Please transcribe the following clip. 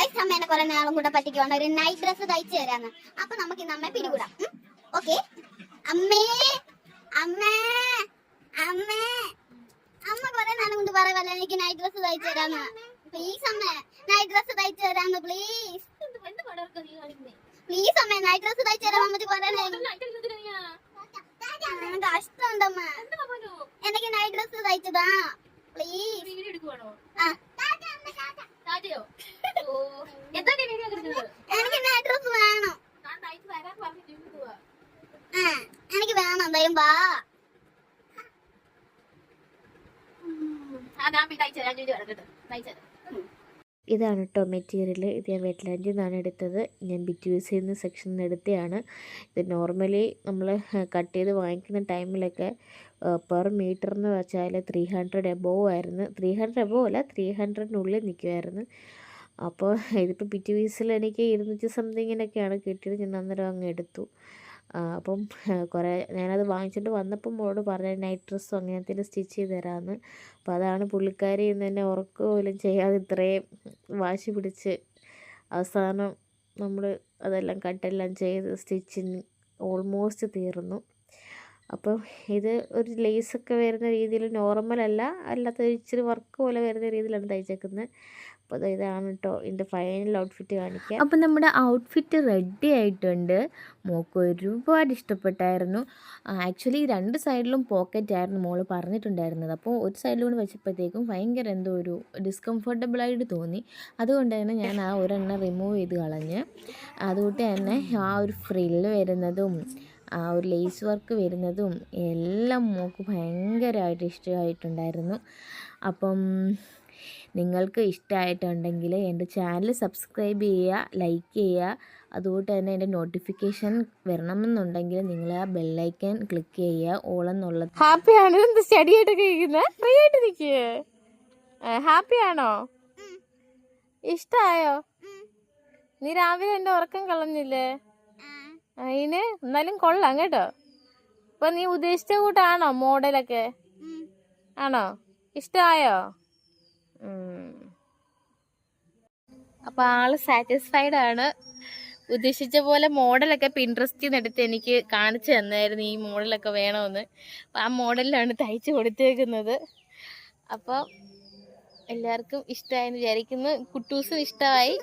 Guys അമ്മേനെ കുറെ നാളും കൂടെ പറ്റിക്കുവാണ് ഒരു നൈറ്റ് ഡ്രസ് തയ്ച്ചു തരാന്ന്. അപ്പൊ നമുക്ക് ഇന്ന് അമ്മയെ പിടികൂടാം. ഓക്കെ അമ്മേ അമ്മേ അമ്മേ അമ്മ കുറെ നാളും കൊണ്ട് പറയല്ല എനിക്ക് നൈറ്റ് ഡ്രസ് തയ്ച്ചു തരാന്ന്. പ്ലീസ് അമ്മേ നൈറ്റ് ഡ്രസ് തയ്ച്ചു തരാന്ന് പ്ലീസ്. പ്ലീസ് അമ്മേ നൈറ്റ് ഡ്രസ് തയ്ച്ചു തരാൻ അമ്മ കഷ്ടമുണ്ടമ്മ. എനിക്ക് നൈറ്റ് ഡ്രസ് തയ്ച്ചതാ പ്ലീസ്. എനിക്ക് നൈറ്റ് ഡ്രസ് വേണം. എനിക്ക് വേണം എന്തായാലും വാ. ഇതാണ് കേട്ടോ മെറ്റീരിയൽ. ഇത് ഞാൻ വെറ്റ്ലാൻഡിൽ നിന്നാണ് എടുത്തത്. ഞാൻ ബിറ്റ്യൂസിൽ നിന്ന് സെക്ഷനിൽ നിന്ന് എടുത്തതാണ്. ഇത് നോർമലി നമ്മൾ കട്ട് ചെയ്ത് വാങ്ങിക്കുന്ന ടൈമിലൊക്കെ പെർ മീറ്റർ എന്ന് വെച്ചാൽ 300 എബോവ് ആയിരുന്നു. 300 എബോവ് അല്ല 300-നുള്ളിൽ നിൽക്കുമായിരുന്നു. അപ്പോൾ ഇതിപ്പോൾ ബിറ്റ്യൂസിൽ എനിക്ക് 200 സംതിങ്ങിനൊക്കെയാണ് കിട്ടിയത്. ഞാൻ അന്നേരം അങ്ങ് എടുത്തു. അപ്പം കുറേ ഞാനത് വാങ്ങിച്ചിട്ട് വന്നപ്പോൾ മോളോട് പറഞ്ഞ നൈറ്റ് ഡ്രസ്സും അങ്ങനത്തെ സ്റ്റിച്ച് ചെയ്ത് തരാമെന്ന്. അപ്പോൾ അതാണ് പുള്ളിക്കാരി ഇന്ന് തന്നെ ഉറക്ക പോലും ചെയ്യാതെ ഇത്രയും വാശി പിടിച്ച് അവസാനം നമ്മൾ അതെല്ലാം കട്ടെല്ലാം ചെയ്ത് സ്റ്റിച്ചിങ് ഓൾമോസ്റ്റ് തീർന്നു. അപ്പം ഇത് ഒരു ലേസൊക്കെ വരുന്ന രീതിയിൽ നോർമലല്ല, അല്ലാത്ത ഇച്ചിരി വർക്ക് പോലെ വരുന്ന രീതിയിലാണ് തയ്ച്ചേക്കുന്നത്. അപ്പോൾ ഇതാണ് കേട്ടോ ഇതിൻ്റെ ഫൈനൽ ഔട്ട്ഫിറ്റ് കാണിക്കാം. അപ്പോൾ നമ്മുടെ ഔട്ട്ഫിറ്റ് റെഡി ആയിട്ടുണ്ട്. മോൾക്ക് ഒരുപാട് ഇഷ്ടപ്പെട്ടായിരുന്നു. ആക്ച്വലി 2 സൈഡിലും പോക്കറ്റ് ആയിരുന്നു മോള് പറഞ്ഞിട്ടുണ്ടായിരുന്നത്. അപ്പോൾ ഒരു സൈഡിലൂടെ വെച്ചപ്പോഴത്തേക്കും ഭയങ്കര എന്തോ ഒരു ഡിസ്കംഫർട്ടബിളായിട്ട് തോന്നി. അതുകൊണ്ട് തന്നെ ഞാൻ ആ ഒരെണ്ണം റിമൂവ് ചെയ്ത് കളഞ്ഞ്. അതുകൊണ്ട് തന്നെ ആ ഒരു ഫ്രില്ല് വരുന്നതും ആ ഒരു ലേസ് വർക്ക് വരുന്നതും എല്ലാം മോൾക്ക് ഭയങ്കരമായിട്ട് ഇഷ്ടമായിട്ടുണ്ടായിരുന്നു. അപ്പം നിങ്ങൾക്ക് ഇഷ്ടമായിട്ടുണ്ടെങ്കിൽ എൻ്റെ ചാനൽ സബ്സ്ക്രൈബ് ചെയ്യുക, ലൈക്ക് ചെയ്യുക. അതുകൊണ്ട് തന്നെ എൻ്റെ നോട്ടിഫിക്കേഷൻ വരണമെന്നുണ്ടെങ്കിൽ നിങ്ങൾ ആ ബെല്ലൈക്കൻ ക്ലിക്ക് ചെയ്യുക, ഓളെന്നുള്ളത്. ഹാപ്പിയാണ് എന്ത് സ്റ്റഡി ആയിട്ടൊക്കെ ഇരിക്കുന്നത്? ഫ്രീ ആയിട്ട് നിൽക്കുക. ഹാപ്പിയാണോ? ഇഷ്ടമായോ? നീ രാവിലെ എൻ്റെ ഉറക്കം കളഞ്ഞില്ലേ? അതിന് എന്നാലും കൊള്ളാം കേട്ടോ. ഇപ്പൊ നീ ഉദ്ദേശിച്ച കൂട്ടാണോ മോഡലൊക്കെ? ആണോ? ഇഷ്ടമായോ? അപ്പൊ ആള് സാറ്റിസ്ഫൈഡ് ആണ്. ഉദ്ദേശിച്ച പോലെ മോഡലൊക്കെ പിൻട്രസ്റ്റിൽ നിന്ന് എടുത്ത് എനിക്ക് കാണിച്ചു തന്നായിരുന്നു ഈ മോഡലൊക്കെ വേണമെന്ന്. അപ്പം ആ മോഡലിലാണ് തയ്ച്ചു കൊടുത്തേക്കുന്നത്. അപ്പോൾ എല്ലാവർക്കും ഇഷ്ടമായെന്ന് വിചാരിക്കുന്നു. കുട്ടൂസും ഇഷ്ടമായി.